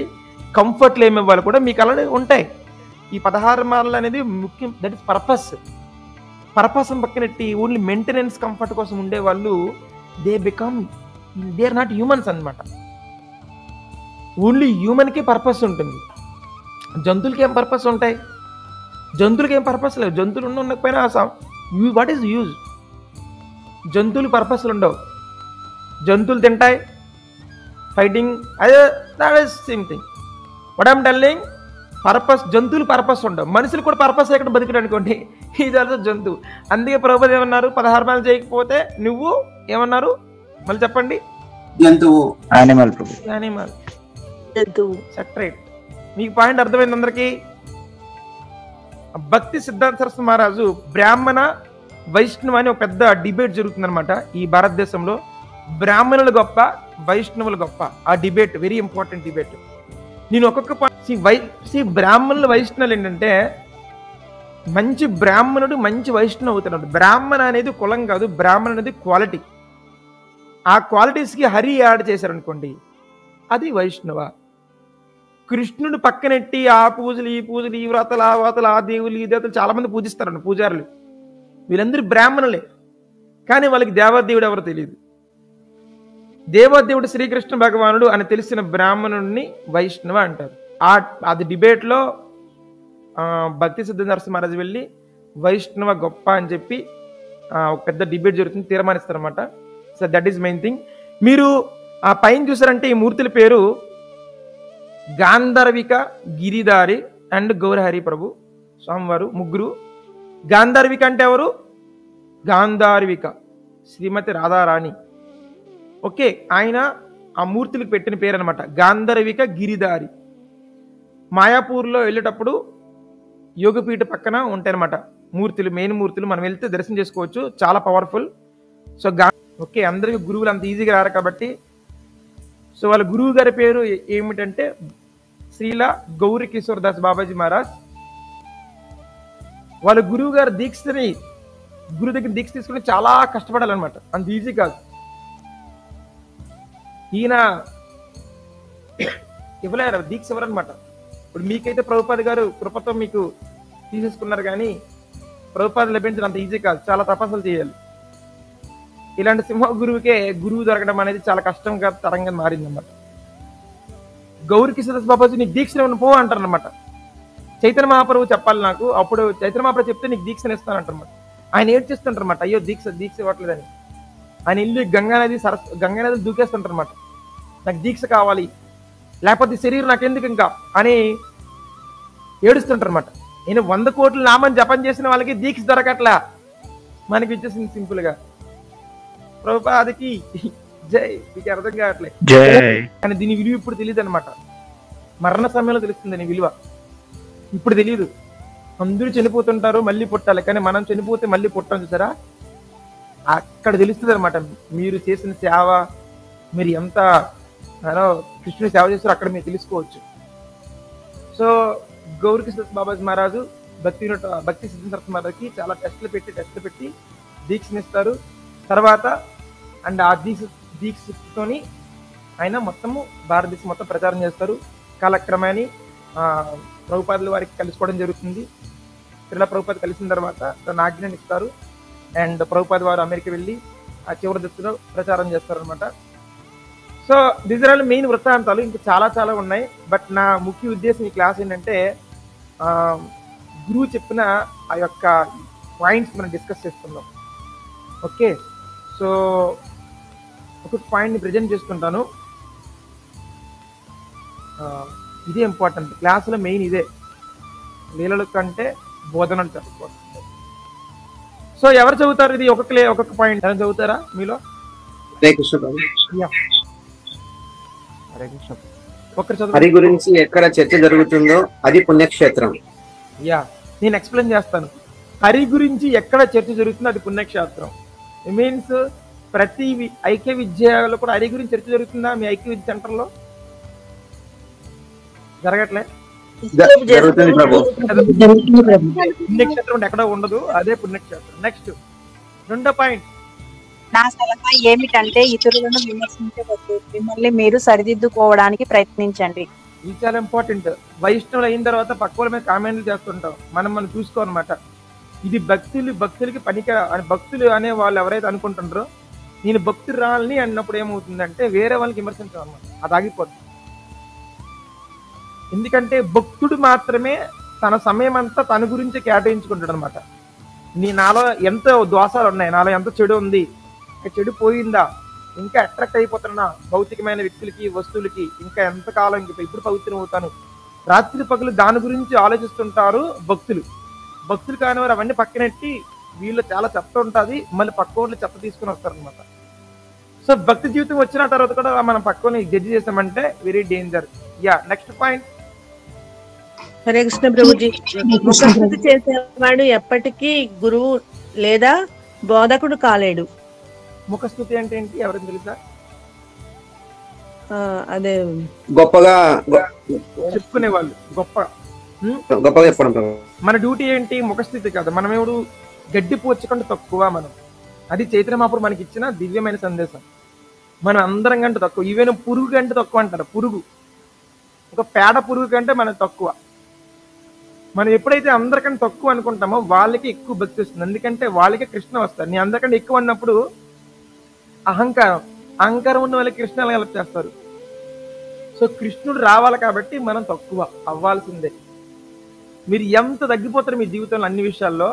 Speaker 1: కంఫర్ట్లు ఏమి ఇవ్వాలి కూడా మీకు అలానే ఉంటాయి. ఈ 16 మాలలు అనేది ముఖ్యం, దట్ ఇస్ పర్పస్. పర్పస్ పక్కనెట్టి ఓన్లీ మెయింటెనెన్స్, కంఫర్ట్ కోసం ఉండే వాళ్ళు దే ఆర్ నాట్ హ్యూమన్స్ అనమాట. ఓన్లీ హ్యూమన్కి పర్పస్ ఉంటుంది, జంతువులకి ఏం పర్పస్ ఉంటాయి? జంతువులకి ఏం పర్పస్ లేవు. జంతువులు ఉండకపోయినా వాట్ ఈజ్ యూజ్? జంతువులు పర్పస్లు ఉండవు. జంతువులు తింటాయి, ఫైటింగ్, అదే that is same thing. What I'm telling, purpose. జంతువులు పర్పస్ ఉండవు, మనుషులు కూడా పర్పస్ ఎక్కడ బతికాడు అనుకోండి, ఇది అర్థం జంతువు. అందుకే ప్రభుపాద ఏమన్నారు? 16 మాలు చేయకపోతే నువ్వు ఏమన్నారు మళ్ళీ చెప్పండి?
Speaker 5: జంతువు.
Speaker 6: యానిమల్ ప్రభు.
Speaker 1: యానిమల్,
Speaker 4: జంతువు.
Speaker 1: సెటరేట్. మీకు పాయింట్ అర్థమైంది అందరికీ? భక్తి సిద్ధాంత సరస్వతి మహారాజు బ్రాహ్మణ వైష్ణవ అని ఒక పెద్ద డిబేట్ జరుగుతుందన్నమాట ఈ భారతదేశంలో. బ్రాహ్మణులు గొప్ప, వైష్ణవులు గొప్ప. ఆ డిబేట్ వెరీ ఇంపార్టెంట్ డిబేట్. నేను ఒక్కొక్క బ్రాహ్మణులు వైష్ణవులు ఏంటంటే, మంచి బ్రాహ్మణుడు మంచి వైష్ణవు అవుతున్నాడు. బ్రాహ్మణ అనేది కులం కాదు, బ్రాహ్మణ అనేది క్వాలిటీ. ఆ క్వాలిటీస్కి హరి యాడ్ చేశారనుకోండి, అది వైష్ణవ. కృష్ణుడు పక్కనెట్టి ఆ పూజలు ఈ పూజలు ఈ వ్రతలు ఆ వ్రతలు ఆ దేవులు ఈ దేవతలు చాలా మంది పూజిస్తారండి పూజారులు. వీళ్ళందరూ బ్రాహ్మణులే, కానీ వాళ్ళకి దేవదేవుడు ఎవరో తెలియదు. దేవదేవుడు శ్రీకృష్ణ భగవానుడు అని తెలిసిన బ్రాహ్మణుడిని వైష్ణవ అంటారు. అది డిబేట్లో భక్తి సిద్ధాంత సరస్వతి మహారాజు వెళ్ళి వైష్ణవ గొప్ప అని చెప్పి ఒక పెద్ద డిబేట్ జరుగుతుంది, తీర్మానిస్తారన్నమాట. So that is main thing. మీరు ఆ పైన చూసారంటే ఈ మూర్తుల పేరు గాంధర్విక, గిరిధారి అండ్ గౌరహరి ప్రభు స్వామివారు ముగ్గురు. గాంధర్విక అంటే ఎవరు? గాంధార్విక శ్రీమతి రాధారాణి. ఓకే, ఆయన ఆ మూర్తులకు పెట్టిన పేరు అనమాట, గాంధర్విక గిరిధారి. మాయాపూర్లో వెళ్ళేటప్పుడు యోగపీఠ పక్కన ఉంటాయన్నమాట మూర్తులు, మెయిన్ మూర్తులు. మనం వెళ్తే దర్శనం చేసుకోవచ్చు, చాలా పవర్ఫుల్. సో ఓకే, అందరికీ గురువులు అంత ఈజీగా రారు కాబట్టి. సో వాళ్ళ గురువు గారి పేరు ఏమిటంటే శ్రీల గౌరీ కిషోర్ దాస్ బాబాజీ మహారాజ్. వాళ్ళ గురువు గారు గురువు దగ్గర దీక్ష తీసుకుని చాలా కష్టపడాలన్నమాట, అంత ఈజీ కాదు. ఈయన ఇవ్వలేరు, దీక్ష ఇవ్వరనమాట. ఇప్పుడు మీకైతే ప్రభుపాద గారు కృపతో మీకు తీసేసుకున్నారు, కానీ ప్రభుపాద లభించడం అంత ఈజీ కాదు, చాలా తపస్సులు చేయాలి. ఇలాంటి సింహ గురువుకే గురువు దొరకడం అనేది చాలా కష్టంగా తరంగా మారిందన్నమాట. గౌరీ కిషోర్ బాబాజీ నీకు దీక్ష పో అంటారనమాట. చైతన్య మహాప్రభు చెప్పాలి నాకు, అప్పుడు చైతన్య మహాప్రభు చెప్తే నీకు దీక్షను ఇస్తానంటారన్నమాట. ఆయన ఏడ్ చేస్తుంటారన్నమాట, అయ్యో దీక్ష ఇవ్వట్లేదని. ఆయన ఇల్లు గంగానది దూకేస్తుంటారన్నమాట, నాకు దీక్ష కావాలి, లేకపోతే శరీరం నాకెందుకు ఇంకా అని ఏడుస్తుంటారన్నమాట. నేను 100 కోట్ల నామని జపం చేసిన వాళ్ళకి దీక్ష దొరకట్లా, మనకి ఇచ్చేసింది సింపుల్ గా. ప్రభుపాదకి జై. మీకు అర్థం కావట్లేదు, కానీ దీని విలువ ఇప్పుడు తెలియదు అనమాట. మరణ సమయంలో తెలుస్తుంది దీని విలువ, ఇప్పుడు తెలియదు. అందరూ చనిపోతుంటారు, మళ్ళీ పుట్టాలి, కానీ మనం చనిపోతే మళ్ళీ పుట్టాం చూసారా, అక్కడ తెలుస్తుంది అనమాట. మీరు చేసిన సేవ, మీరు ఎంత కృష్ణుని సేవ చేస్తారో అక్కడ మీరు తెలుసుకోవచ్చు. సో గౌరీ కిషోర్ బాబాజీ మహారాజు భక్తి సిద్ధాంత సరస్వతి మహారాజుకి చాలా టెస్టులు పెట్టి దీక్షనిస్తారు. తర్వాత అండ్ ఆ దీక్షతోని ఆయన మొత్తము భారతదేశం మొత్తం ప్రచారం చేస్తారు. కాలక్రమేణి ప్రభుపాదుల వారికి కలుసుకోవడం జరుగుతుంది. శ్రీల ప్రభుపాద కలిసిన తర్వాత తన ఆజ్ఞని ఇస్తారు. అండ్ ప్రభుపాద వారు అమెరికా వెళ్ళి ఆ చివరి దశలో ప్రచారం చేస్తారనమాట. So these are all main వృత్తాంతాలు, ఇంకా చాలా ఉన్నాయి. బట్ నా ముఖ్య ఉద్దేశం ఈ క్లాస్ ఏంటంటే, గురువు చెప్పిన ఆ యొక్క పాయింట్స్ మనం డిస్కస్ చేస్తున్నాం. ఓకే, సో ఒక్కొక్క పాయింట్ని ప్రజెంట్ చేసుకుంటాను. ఇదే ఇంపార్టెంట్, క్లాసులో మెయిన్ ఇదే, లీలల కంటే బోధనలు చదువుకోవాలి. సో ఎవరు చదువుతారు ఇది? ఒక్కొక్క పాయింట్ ఎవరు చదువుతారా మీలో?
Speaker 5: హరి గురించి ఎక్కడ చర్చ జరుగుతుందో అది పుణ్యక్షేత్రం.
Speaker 1: నేను ఎక్స్ప్లెయిన్ చేస్తాను. హరి గురించి ఎక్కడ చర్చ జరుగుతుందో అది పుణ్యక్షేత్రం. మీన్స్ ప్రతి ఐక్య విద్యలో కూడా హరి గురించి చర్చ జరుగుతుందా? మీ ఐక్య విద్య సెంటర్లో జరగట్లే? పుణ్యక్షేత్రం ఎక్కడ ఉండదు, అదే పుణ్యక్షేత్రం. నెక్స్ట్ రెండో పాయింట్,
Speaker 7: నా సలహా ఏమిటంటే ఇతరులను విమర్శించవద్దు, మిమ్మల్ని మీరు సరిదిద్దుకోవడానికి ప్రయత్నించండి.
Speaker 1: ఇది చాలా ఇంపార్టెంట్. వైష్ణవులు అయిన తర్వాత పక్క వాళ్ళ మీద కామెంట్లు చేస్తుంటాం, మనం చూసుకోవాలన్నమాట. ఇది భక్తులకి పనిక భక్తులు అనే వాళ్ళు ఎవరైతే అనుకుంటుంటారో నేను భక్తులు రాలని అన్నప్పుడు ఏమవుతుందంటే వేరే వాళ్ళకి విమర్శించాలన్నమాట, అది ఆగిపోద్ది. ఎందుకంటే భక్తుడు మాత్రమే తన సమయం అంతా తన గురించి కేటాయించుకుంటాడు అనమాట. నాలో ఎంత దోషాలు ఉన్నాయి, నాలో ఎంత చెడు ఉంది, చెడు పోయిందా, ఇంకా అట్రాక్ట్ అయిపోతున్నా భౌతికమైన వ్యక్తులకి వస్తువులకి, ఇంకా ఎంతకాలం ఇంకా ఇప్పుడు పవిత్రం అవుతాను, రాత్రి పగలు దాని గురించి ఆలోచిస్తుంటారు భక్తులు కాని వారు అవన్నీ పక్కనెట్టి వీళ్ళు చాలా చెత్త ఉంటుంది, మళ్ళీ పక్క వాళ్ళు చెత్త తీసుకుని వస్తారనమాట. సో భక్తి జీవితం వచ్చిన తర్వాత కూడా మనం పక్కన జడ్జి చేసామంటే very danger. Yeah, next point.
Speaker 4: Hare Krishna Prabhuji. ముఖస్థుతి చేసేవాడు ఎప్పటికీ గురువు లేదా బోధకుడు కాలేడు.
Speaker 1: ముఖస్థుతి అంటే ఏంటి, ఎవరికి తెలుసా?
Speaker 4: అదే
Speaker 5: గొప్పగా
Speaker 1: చెప్పుకునే వాళ్ళు గొప్పగా
Speaker 5: చెప్పడం ప్రభు.
Speaker 1: మన డ్యూటీ ఏంటి? ముఖస్థితి కాదు. మనం ఎవడు గడ్డి పూచకుండా తక్కువ మనం. అది చైతన్య మహాప్రభు మనకి ఇచ్చిన దివ్యమైన సందేశం. మనం అందరం కంటే తక్కువ. ఈవెన్ పురుగు కంటే తక్కువ అంటారు. పురుగు, ఒక పేడ పురుగు కంటే మనం తక్కువ. మనం ఎప్పుడైతే అందరికంటే తక్కువ అనుకుంటామో వాళ్ళకి ఎక్కువ భక్తి వస్తుంది. ఎందుకంటే వాళ్ళకి కృష్ణ వస్తారు. నీ అందరికంటే ఎక్కువ అన్నప్పుడు అహంకారం ఉన్న వాళ్ళకి కృష్ణ హెల్ప్ చేస్తారు. సో కృష్ణుడు రావాలి కాబట్టి మనం తక్కువ అవ్వాల్సిందే. మీరు ఎంత తగ్గిపోతారు మీ జీవితంలో అన్ని విషయాల్లో,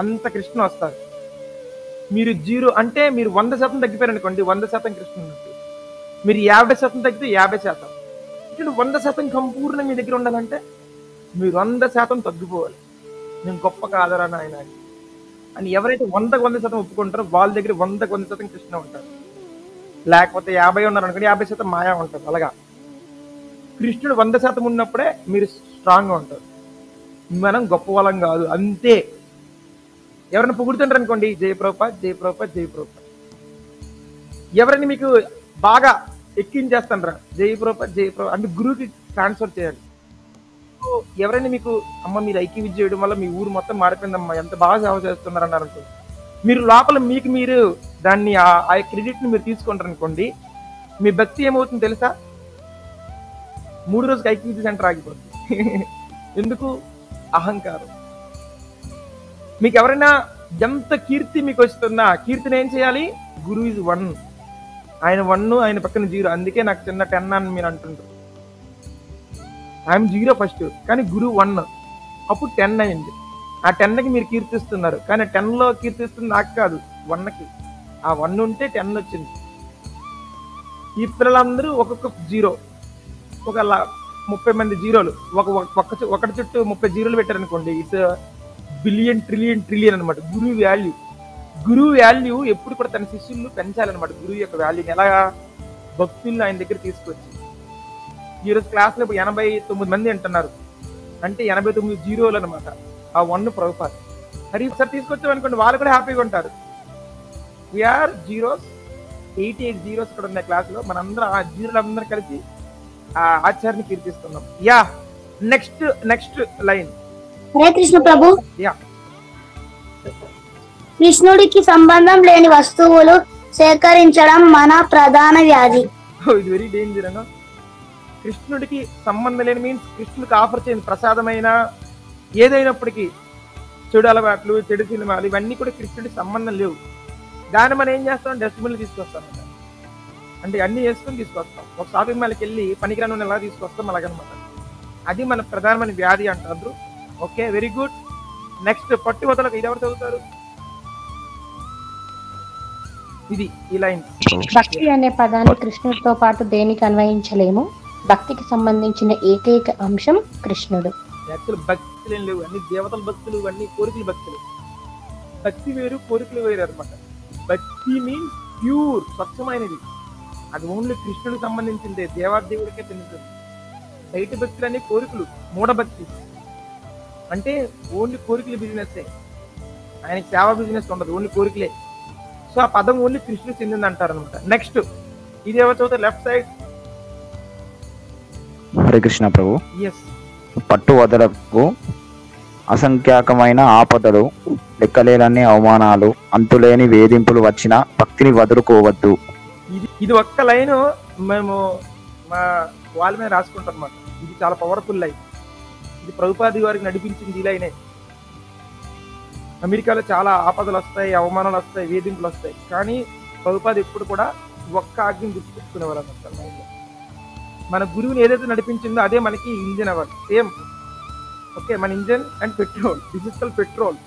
Speaker 1: అంత కృష్ణ వస్తారు. మీరు 0 అంటే మీరు 100% తగ్గిపోయారు అనుకోండి, 100% కృష్ణ ఉన్నట్టు. మీరు 50% తగ్గితే 50%. ఇక్కడ 100% సంపూర్ణ మీ దగ్గర ఉండాలంటే మీరు 100% తగ్గిపోవాలి. నేను గొప్ప కాదరా నాయన అని ఎవరైతే 100% ఒప్పుకుంటారో వాళ్ళ దగ్గర 100% కృష్ణ ఉంటారు. లేకపోతే 50 ఉన్నారు అనుకోండి, 50% మాయా ఉంటుంది. అలాగా కృష్ణుడు 100% ఉన్నప్పుడే మీరు స్ట్రాంగ్గా ఉంటారు. మనం గొప్ప వాళ్ళం కాదు, అంతే. ఎవరైనా పొగుడుతుంటారు అనుకోండి, జయప్రభుపాద్ జయప్రభుపాద్ జయప్రభుపాద్. ఎవరైనా మీకు బాగా ఎక్కించేస్తారా, జయప్రభుపాద్ జయప్రభు అంటే గురువుకి ట్రాన్స్ఫర్ చేయాలి. సో ఎవరైనా మీకు అమ్మ మీరు ఐక్య విద్య చేయడం వల్ల మీ ఊరు మొత్తం మారిపోయిందమ్మా, ఎంత బాగా సేవ చేస్తున్నారు అన్నారనుకో, మీరు లోపల మీకు మీరు దాన్ని ఆ క్రెడిట్ని మీరు తీసుకుంటారు అనుకోండి, మీ భక్తి ఏమవుతుంది తెలుసా? 3 రోజుకి ఐక్య విద్య సెంటర్ ఆగిపోతుంది. ఎందుకు? అహంకారం. మీకు ఎవరైనా ఎంత కీర్తి మీకు వస్తుందా, కీర్తిని ఏం చేయాలి? గురువు ఈజ్ 1, ఆయన 1, ఆయన పక్కన 0. అందుకే నాకు చిన్న 10 అని మీరు అంటుంటారు. ఐఎమ్ 0 ఫస్ట్, కానీ గురువు 1, అప్పుడు 10 అయింది. ఆ 10కి మీరు కీర్తిస్తున్నారు, కానీ 10లో కీర్తిస్తుంది నాకు కాదు, 1కి. ఆ 1 ఉంటే 10 వచ్చింది. ఈ పిల్లలందరూ ఒక్కొక్క 0, ఒక 30 మంది 0లు, ఒకటి చుట్టూ 30 0లు పెట్టారనుకోండి, ఇట్స్ బిలియన్ ట్రిలియన్ ట్రిలియన్ అనమాట. గురువు వాల్యూ ఎప్పుడు కూడా తన శిష్యులు పెంచాలన్నమాట. గురువు యొక్క వాల్యూని ఎలాగా? భక్తుల్ని ఆయన దగ్గర తీసుకొచ్చి. ఈరోజు క్లాస్లో 89 మంది అంటున్నారు అంటే 89 0లు అనమాట. ఆ 1 ప్రభుపాద్. మరి ఒకసారి తీసుకొచ్చామనుకోండి, వాళ్ళు కూడా హ్యాపీగా ఉంటారు. వీఆర్ 0s, 88 0s ఇక్కడ ఉన్నాయి క్లాసులో. మనందరం ఆ 0లు అందరం కలిసి ఆ ఆచార్యని కీర్తిస్తున్నాం. Yeah, next line.
Speaker 6: Hare Krishna Prabhu.
Speaker 1: Yeah,
Speaker 6: కృష్ణుడికి సంబంధం లేని వస్తువులు సేకరించడం మన ప్రధాన వ్యాధి.
Speaker 1: ఇది వెరీ డేంజర్ అన్న. కృష్ణుడికి సంబంధం లేని మీన్స్ కృష్ణుడికి ఆఫర్ చేయండి ప్రసాదమైన ఏదైనప్పటికీ, చెడు అలవాట్లు, చెడు సినిమాలు, ఇవన్నీ కూడా కృష్ణుడికి సంబంధం లేవు. దాన్ని మనం ఏం చేస్తాం? డస్ట్బిన్లు తీసుకొస్తాం. అంటే అన్ని వేసుకొని తీసుకొస్తాం. ఒక షాపింగ్ మాల్కి వెళ్ళి పనికిరాను ఎలా తీసుకొస్తాం, అలాగనమాట. అది మన ప్రధానమైన వ్యాధి అంటారు. Okay, very good. నెక్స్ట్ పట్టువదలకు ఇది ఎవరు చదువుతారు? ఇది ఈ లైన్.
Speaker 8: భక్తి అనే పదాన్ని కృష్ణుడితో పాటు దేనికి అన్వయించలేము. భక్తికి సంబంధించిన ఏకైక అంశం కృష్ణుడు.
Speaker 1: యాక్చువల్ భక్తులు ఏం లేవు, అన్ని దేవతల భక్తులు, అన్ని కోరికల భక్తులు. భక్తి వేరు, కోరికలు వేరు అనమాట. భక్తి మీన్స్ ప్యూర్, స్వచ్ఛమైనది. అది ఓన్లీ కృష్ణుడికి సంబంధించిందే, దేవాదేవుడికే తెలుస్తుంది. బయట భక్తులన్నీ కోరికలు, మూఢభక్తి అంటే ఓన్లీ కోరికల బిజినెస్. ఆయనకి సేవా బిజినెస్ ఉండదు, ఓన్లీ కోరికలే. సో ఆ పదం ఓన్లీ కృష్ణుడికి చెందింది అంటారు అనమాట. నెక్స్ట్ ఇది ఎవరు చదువుతారు? Left side.
Speaker 9: Hare Krishna Prabhu.
Speaker 1: Yes.
Speaker 9: పట్టు వదలకు అసంఖ్యాకమైన ఆపదలు, లెక్కలేనన్ని అవమానాలు, అంతులేని వేధింపులు వచ్చిన భక్తిని వదులుకోవద్దు.
Speaker 1: ఇది ఒక్క లైన్ మేము మా వాళ్ళ మీద రాసుకుంటాం అన్నమాట. ఇది చాలా పవర్ఫుల్ లైన్. ఇది ప్రభుపాది వారికి నడిపించింది ఈ లైనే. అమెరికాలో చాలా ఆపదలు వస్తాయి, అవమానాలు వస్తాయి, వేధింపులు వస్తాయి, కానీ ప్రభుపాది ఎప్పుడు కూడా ఒక్క ఆజ్ఞని గుర్తుపెట్టుకునేవారు అన్నమాట. మన గురువుని ఏదైతే నడిపించిందో అదే మనకి ఇంజిన్ అవ్వాలి. సేమ్. ఓకే, మన engine and petrol, digital petrol.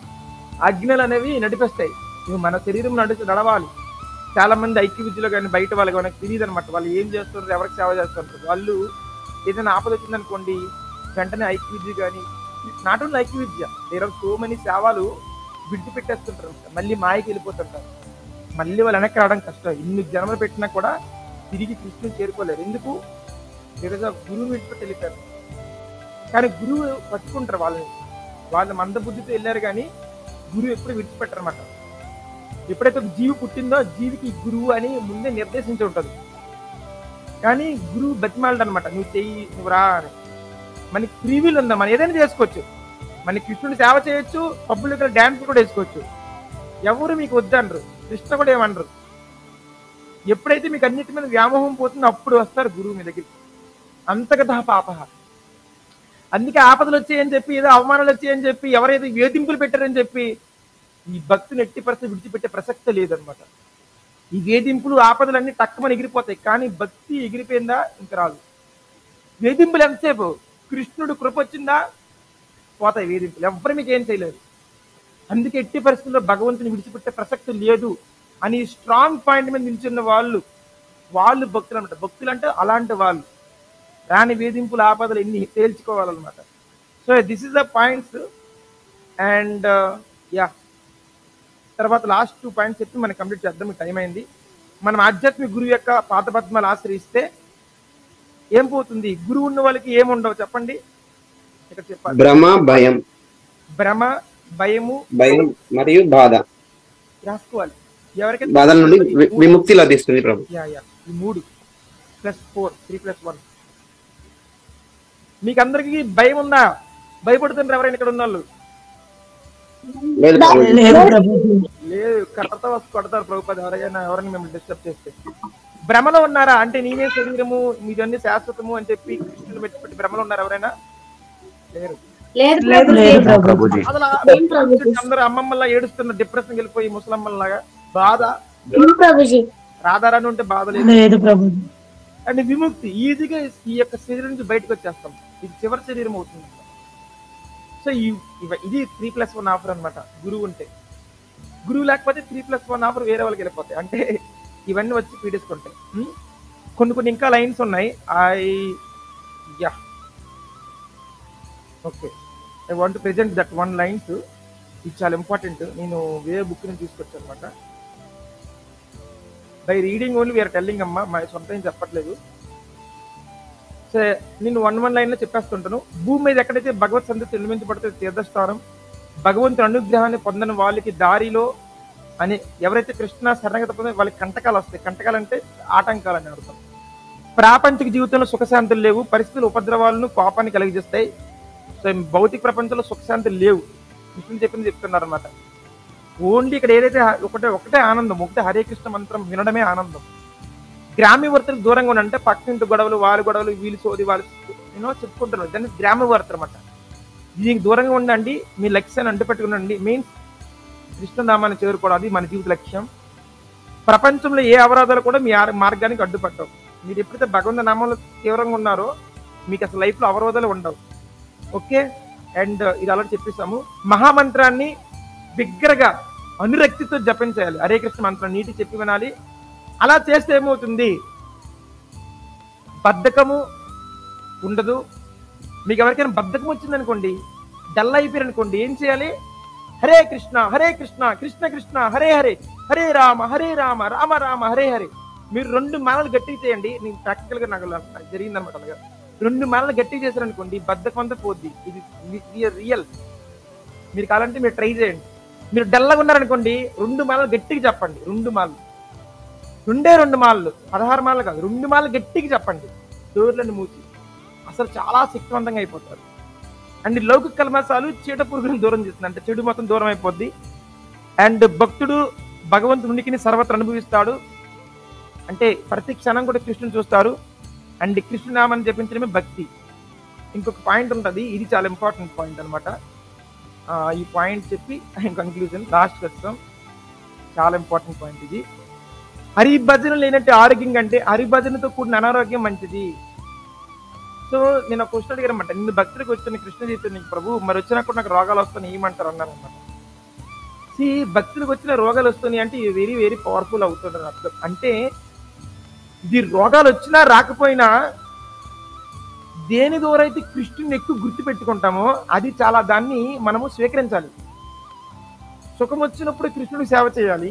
Speaker 1: ఆజ్ఞలు అనేవి నడిపిస్తాయి. ఇవి మన శరీరం నడవాలి. చాలా మంది ఐక్య విద్యలో కానీ బయట వాళ్ళకి మనకు తెలియదు అనమాట. వాళ్ళు ఏం చేస్తున్నారు, ఎవరికి సేవ చేస్తుంటారు. వాళ్ళు ఏదైనా ఆపద వచ్చిందనుకోండి, వెంటనే ఐక్య విద్య కానీ, నాట్ ఓన్లీ ఐక్య విద్య, దేర్ ఆర్ సో మెనీ సేవలు విడిచిపెట్టేస్తుంటారు. మళ్ళీ మాయకి వెళ్ళిపోతుంటారు. మళ్ళీ వాళ్ళు వెనక్కి రావడం కష్టం. ఇన్ని జన్మలు పెట్టినా కూడా తిరిగి కృష్ణుని చేరుకోలేరు. ఎందుకు? ఈరోజు గురువు విడిచిపెట్టి వెళ్ళిపోయారు. కానీ గురువు పట్టుకుంటారు వాళ్ళని. వాళ్ళు మందబుద్ధితో వెళ్ళారు కానీ గురువు ఎప్పుడు విడిచిపెట్టరు అన్నమాట. ఎప్పుడైతే ఒక జీవి పుట్టిందో జీవికి గురువు అని ముందే నిర్దేశించి ఉంటుంది. కానీ గురువు బతిమాలడు అనమాట, నువ్వు చెయ్యి, నువ్వు రా అని. మనకి ఫ్రీ విల్ ఉందా, మనం ఏదైనా చేసుకోవచ్చు. మనకి కృష్ణుని సేవ చేయొచ్చు, పబ్బులకి డ్యాన్స్ కూడా వేసుకోవచ్చు. ఎవరు మీకు వద్దనరు, కృష్ణ కూడా ఏమనరు. ఎప్పుడైతే మీకు అన్నిటి మీద వ్యామోహం పోతుందో అప్పుడు వస్తారు గురువు మీ దగ్గరికి. అంతగత పాప. అందుకే ఆపదలు వచ్చాయని చెప్పి, ఏదో అవమానాలు వచ్చాయని చెప్పి, ఎవరైతే వేధింపులు పెట్టారని చెప్పి ఈ భక్తిని ఎట్టి పరిస్థితి విడిచిపెట్టే ప్రసక్తే లేదనమాట. ఈ వేధింపులు ఆపదలన్నీ తక్కువని ఎగిరిపోతాయి, కానీ భక్తి ఎగిరిపోయిందా ఇంక రాదు. వేధింపులు ఎంతసేపు, కృష్ణుడు కృప వచ్చిందా పోతాయి వేధింపులు. ఎవరు మీకు ఏం చేయలేరు. అందుకే ఎట్టి పరిస్థితుల్లో భగవంతుని విడిచిపెట్టే ప్రసక్తి లేదు అని స్ట్రాంగ్ పాయింట్ మీద నిల్చున్న వాళ్ళు భక్తులు అనమాట. భక్తులు అంటే అలాంటి వాళ్ళు. రాని వేధింపులు ఆపదలు ఎన్ని తేల్చుకోవాలన్నమాట. So this is the points. And yeah, తర్వాత లాస్ట్ 2 పాయింట్స్ చెప్పి మనం కంప్లీట్ చేద్దాం, టైం అయింది. మనం ఆధ్యాత్మిక గురువు యొక్క పాత పద్మాలు ఆశ్రయిస్తే ఏం పోతుంది? గురువు ఉన్న వాళ్ళకి ఏముండవు చెప్పండి. ఇక్కడ చెప్పాలి,
Speaker 5: భ్రమ, భయం,
Speaker 1: భ్రమ, భయము,
Speaker 5: భయం మరియు బాధ.
Speaker 1: రాసుకోవాలి. ఎవరికైతే
Speaker 5: బాధల నుండి విముక్తి లభిస్తుంది ప్రభు.
Speaker 1: యా యా, ఈ 3 + 4 3 + 1. మీకు అందరికి భయం ఉందా? భయపడుతుంటారు ఎవరైనా ఇక్కడ ఉన్న వాళ్ళు?
Speaker 5: లేదు
Speaker 1: లేదు, కర్రతో వచ్చి కొడతారు ప్రభుపాద ఎవరైనా మిమ్మల్ని డిస్టర్బ్ చేస్తే. భ్రమలో ఉన్నారా? అంటే నేనే శరీరము, మీదన్నీ శాశ్వతము అని చెప్పి కృష్ణుని పెట్టి భ్రమలో ఉన్నారు ఎవరైనా? లేరు. అందరూ అమ్మమ్మల్లా ఏడుస్తున్న, డిప్రెషన్ వెళ్ళిపోయి ముసలమ్మల్లాగా బాధ. రాధారాని ఉంటే బాధ లేదు. అండ్ విముక్తి ఈజీగా ఈ యొక్క శరీరం నుంచి బయటకు వచ్చేస్తాం. ఇది చివరి శరీరం అవుతుంది. సో ఇది 3+1 ఆఫర్ అనమాట. గురువు ఉంటే. గురువు లేకపోతే 3+1 ఆఫర్ వేరే వాళ్ళకి వెళ్ళిపోతాయి. అంటే ఇవన్నీ వచ్చి పీడేసుకుంటాయి. కొన్ని ఇంకా లైన్స్ ఉన్నాయి. Okay, I want to present that 1 lines. ఇది చాలా ఇంపార్టెంట్. నేను వేరే బుక్ నుంచి తీసుకొచ్చాను అనమాట. By reading only we are telling అమ్మా, మా సొంతం ఏం చెప్పట్లేదు. సో నేను 1 లైన్లో చెప్పేస్తుంటాను. భూమి మీద ఎక్కడైతే భగవత్ సంతతి నిర్మించబడితే తీర్థస్థానం, భగవంతుని అనుగ్రహాన్ని పొందని వాళ్ళకి దారిలో అని ఎవరైతే కృష్ణ శరణగత పొందే వాళ్ళకి కంటకాలు వస్తాయి. కంటకాలు అంటే ఆటంకాలు అని అర్థం. ప్రాపంచిక జీవితంలో సుఖశాంతులు లేవు, పరిస్థితులు ఉపద్రవాలను కోపాన్ని కలిగజేస్తాయి. సో భౌతిక ప్రపంచంలో సుఖశాంతులు లేవు. కృష్ణుడు చెప్తున్నారు అనమాట. ఓన్లీ ఇక్కడ ఏదైతే ఒకటే ఆనందం, ఒకటే హరే కృష్ణ మంత్రం వినడమే ఆనందం. గ్రామ్యవర్తలకు దూరంగా ఉండంటే పక్కింటి గొడవలు, వాళ్ళ గొడవలు, వీళ్ళు సోది, వాళ్ళు చెప్పుకుంటున్నారు. దాన్ని గ్రామ్యవర్త అనమాట. దీనికి దూరంగా ఉండండి, మీ లక్ష్యాన్ని అంటుపెట్టుకునండి. మీన్స్ కృష్ణనామాన్ని చేరుకోవడం, అది మన జీవిత లక్ష్యం. ప్రపంచంలో ఏ అవరోధాలు కూడా మీ మార్గానికి అడ్డుపట్టవు. మీరు ఎప్పుడైతే భగవంతు నామంలో తీవ్రంగా ఉన్నారో మీకు అసలు లైఫ్లో అవరోధాలు ఉండవు. ఓకే, అండ్ ఇది అలా చెప్పేసాము. మహామంత్రాన్ని బిగ్గరగా అనురక్తితో జపించాలి. హరే కృష్ణ మంత్రం నీటి చెప్పి వినాలి. అలా చేస్తే ఏమవుతుంది? బద్ధకము ఉండదు. మీకు ఎవరికైనా బద్ధకం వచ్చిందనుకోండి, డల్ అయిపోయారు అనుకోండి, ఏం చేయాలి? హరే కృష్ణ హరే కృష్ణ కృష్ణ కృష్ణ హరే హరే, హరే రామ రామ రామ హరే హరే. మీరు 2 మాలలు గట్టిగా చేయండి. నేను ప్రాక్టికల్గా నాకు జరిగిందనమాట. అలాగా 2 మాలలు గట్టిగా చేశారనుకోండి, బద్ధకం అంతా పోద్ది. ఇది రియల్. మీరు కావాలంటే మీరు ట్రై చేయండి. మీరు డల్లాగా ఉన్నారనుకోండి, 2 మాలలు గట్టిగా చెప్పండి. 2 మాలలు, 2 మాలలు, 16 మాలలు కాదు, 2 మాలలు గట్టిగా చెప్పండి. డోర్లను మూసి అసలు చాలా శక్తివంతంగా అయిపోతారు. అండ్ లౌకిక కల్మసాలు చీట పురుగులను దూరం చేస్తుంది. అంటే చెడు మొత్తం దూరం అయిపోద్ది. అండ్ భక్తుడు భగవంతుని ఉనికిని సర్వత్ర అనుభవిస్తాడు. అంటే ప్రతి క్షణం కూడా కృష్ణుని చూస్తారు. అండ్ కృష్ణనామాన్ని జపించడమే భక్తి. ఇంకొక పాయింట్ ఉంటుంది, ఇది చాలా ఇంపార్టెంట్ పాయింట్ అనమాట. ఈ పాయింట్ చెప్పి కన్క్లూజన్ లాస్ట్ వస్తాం. చాలా ఇంపార్టెంట్ పాయింట్ ఇది. హరిభజన లేనట్టు ఆరోగ్యం కంటే హరిభజనతో కూడిన అనారోగ్యం మంచిది. సో నేను ఒక క్వశ్చన్ అడిగారు అనమాట. నిన్ను భక్తుడికి వచ్చిన కృష్ణ జీవితం నీకు ప్రభు మరి వచ్చినా కూడా నాకు రోగాలు వస్తాయి ఏమంటారు అన్నారు అనమాట. భక్తుడికి వచ్చిన రోగాలు వస్తున్నాయి అంటే ఇది వెరీ వెరీ పవర్ఫుల్ అవుతుంది అర్థం. అంటే ఇది రోగాలు వచ్చినా రాకపోయినా దేని ద్వారా అయితే కృష్ణుని ఎక్కువ గుర్తు పెట్టుకుంటామో అది చాలా, దాన్ని మనము స్వీకరించాలి. సుఖం వచ్చినప్పుడు కృష్ణుడికి సేవ చేయాలి,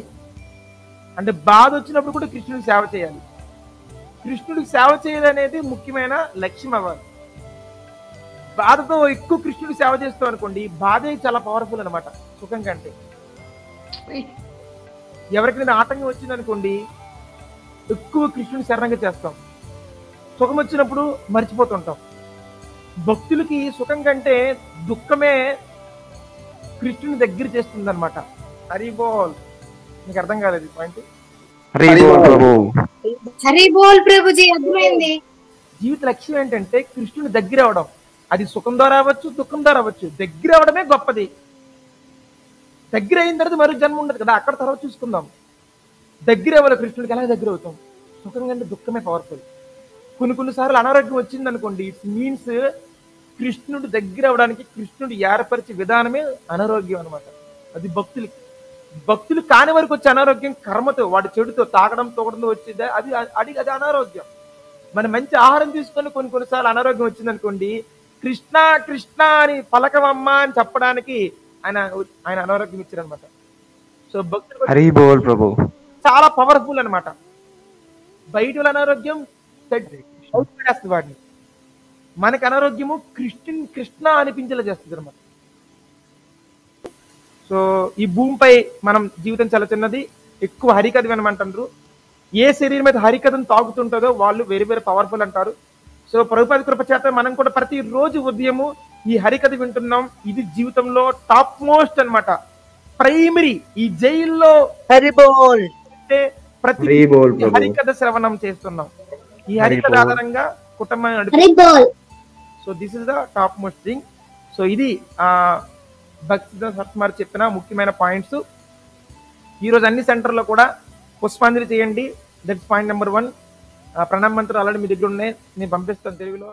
Speaker 1: అంటే బాధ వచ్చినప్పుడు కూడా కృష్ణుడికి సేవ చేయాలి. కృష్ణుడికి సేవ చేయాలనేది ముఖ్యమైన లక్ష్యం అవ్వాలి. బాధతో ఎక్కువ కృష్ణుడికి సేవ చేస్తాం అనుకోండి, బాధే చాలా పవర్ఫుల్ అనమాట సుఖం కంటే. ఎవరికైనా ఆటంకం వచ్చింది అనుకోండి, ఎక్కువ కృష్ణుని శరణంగా చేస్తాం. సుఖం వచ్చినప్పుడు మర్చిపోతుంటాం. భక్తులకి సుఖం కంటే దుఃఖమే కృష్ణుని దగ్గర చేస్తుంది అనమాట. హరి బోల్. మీకు అర్థం కాలేదు పాయింట్?
Speaker 6: హరి బోల్ ప్రభుజీ, అర్థమైంది.
Speaker 1: జీవిత లక్ష్యం ఏంటంటే కృష్ణుని దగ్గర అవడం. అది సుఖం ద్వారా అవ్వచ్చు, దుఃఖం ద్వారా అవ్వచ్చు. దగ్గర అవడమే గొప్పది. దగ్గర అయిన తర్వాత మరో జన్మ ఉండదు కదా, అక్కడ తర్వాత చూసుకుందాం. దగ్గర అవ్వాలి కృష్ణుడికి. ఎలా దగ్గర అవుతాం? సుఖం కంటే దుఃఖమే పవర్ఫుల్. కొన్నిసార్లు అనారోగ్యం వచ్చింది అనుకోండి, ఇట్ మీన్స్ కృష్ణుడు దగ్గర అవడానికి కృష్ణుడు ఏర్పరిచే విధానమే అనారోగ్యం అనమాట. అది భక్తులు కాని వరకు వచ్చే అనారోగ్యం కర్మతో, వాడి చెడుతో, తాగడం తోగడంతో వచ్చేది. అది అనారోగ్యం. మనం మంచి ఆహారం తీసుకొని కొన్నిసార్లు అనారోగ్యం వచ్చింది అనుకోండి, కృష్ణ కృష్ణ అని పలకవమ్మ అని చెప్పడానికి ఆయన అనారోగ్యం ఇచ్చారనమాట. సో భక్తులు చాలా పవర్ఫుల్ అనమాట. బయట అనారోగ్యం చేస్తుంది వాడిని. మనకి అనారోగ్యము కృష్ణ అనిపించేలా చేస్తుంది అనమాట. సో ఈ భూమిపై మనం జీవితం చాలా చిన్నది. ఎక్కువ హరికథ వినమంటారు. ఏ శరీరం అయితే హరికథను తాగుతుంటుందో వాళ్ళు వేరే వేరే పవర్ఫుల్ అంటారు. సో ప్రభుపాద కృప చేత మనం కూడా ప్రతిరోజు ఉదయము ఈ హరికథ వింటున్నాం. ఇది జీవితంలో టాప్ మోస్ట్ అనమాట. ప్రైమరీ. ఈ జైల్లో
Speaker 4: హరిబోల్
Speaker 1: అంటే ప్రతి హరికథ శ్రవణం చేస్తున్నాం. ఈ హరికథ ఆధారంగా కుటుంబాన్ని నడుపుతున్నాం. So this is the top most thing. So ఇది భక్తిదాస్ సత్కుమార్ చెప్పిన ముఖ్యమైన పాయింట్స్. ఈరోజు అన్ని సెంటర్లో కూడా పుష్పాంజలి చేయండి. That's point number 1. ప్రణామ మంత్రాలు ఆల్రెడీ మీ దగ్గర ఉన్నాయి, నేను పంపిస్తాను తెలుగులో.